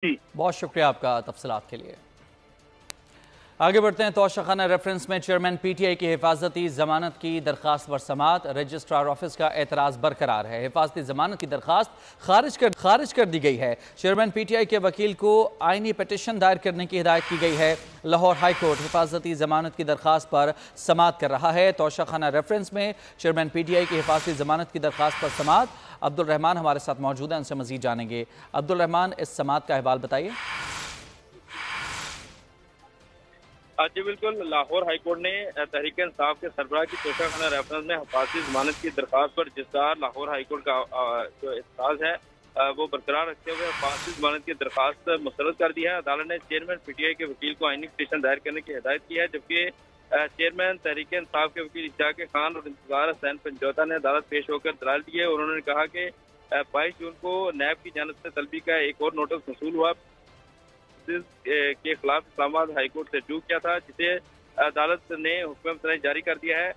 जी। बहुत शुक्रिया आपका तफसीलात के लिए। आगे बढ़ते हैं। तोशाखाना रेफरेंस में चेयरमैन पीटीआई की हिफाजती जमानत की दरखास्त पर समाअत। रजिस्ट्रार ऑफिस का एतराज़ बरकरार है। हिफाजती जमानत की दरखास्त खारिज कर दी गई है। चेयरमैन पीटीआई के वकील को आइनी पटिशन दायर करने की हिदायत की गई है। लाहौर हाई कोर्ट हिफाजती जमानत की दरखास्त पर समाअत कर रहा है। तोशाखाना रेफरेंस में चेयरमैन पीटीआई की हिफाजती जमानत की दरखास्त पर समाअत। अब्दुल रहमान हमारे साथ मौजूद हैं, उनसे मजीद जानेंगे। अब्दुल रहमान, इस समाअत का अहवाल बताइए। जी बिल्कुल, लाहौर हाई कोर्ट ने तहरीक इंसाफ के सरबराह की तोशाखाना रेफरेंस में हिफाजती जमानत की दरखास्त पर रजिस्ट्रार लाहौर हाई कोर्ट का जो एतराज़ है वो बरकरार रखते हुए हिफाजती जमानत की दरखास्त मुस्तरद कर दी है। अदालत ने चेयरमैन पीटीआई के वकील को आइनी पटिशन दायर करने की हिदायत की है, जबकि चेयरमैन तहरीक इंसाफ के वकील इश्तियाक खान और इंतजार हुसैन पंजोता ने अदालत पेश होकर दलाल दिए और उन्होंने कहा कि 22 जून को नैब की जानिब से तलबी का एक और नोटिस वसूल हुआ के खिलाफ इस्लामाबाद हाई कोर्ट से रुजू किया था, जिसे अदालत ने हुक्म तनई जारी कर दिया है,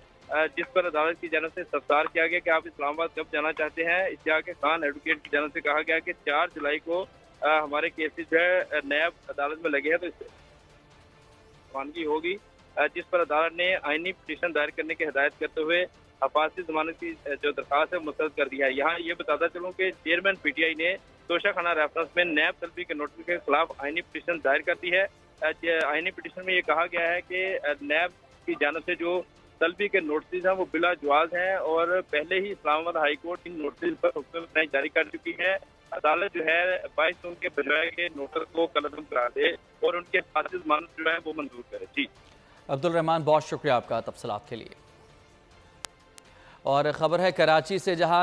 जिस पर अदालत की जानिब से इस्तफसार किया गया कि आप इस्लामाबाद कब जाना चाहते हैं। इश्तियाक खान एडवोकेट की जानिब से कहा गया कि 4 जुलाई को हमारे केसेस जो है नैब अदालत में लगे हैं, तो इससे रवानगी होगी, जिस पर अदालत ने आइनी पटिशन दायर करने की हिदायत करते हुए हिफाजती जमानत की जो दरखास्त है मुस्तरद कर दी है। यहाँ ये बताता चलूँ कि चेयरमैन पीटीआई ने तोशाखाना रेफरेंस में नैब तलबी के नोटिस के खिलाफ आइनी पटिशन दायर कर दी है। आइनी पटिशन में ये कहा गया है कि नैब की जानिब से जो तलबी के नोटिस हैं वो बिला जवाज हैं और पहले ही इस्लामाबाद हाई कोर्ट इन नोटिस पर हुक्म जारी कर चुकी है। अदालत जो है 22 जून के बजाय के नोटिस को कलअदम करा दे और उनके हिफाजती जमानत जो है वो मंजूर करे। जी अब्दुल रहमान, बहुत शुक्रिया आपका तफसीलात के लिए। और ख़बर है कराची से, जहां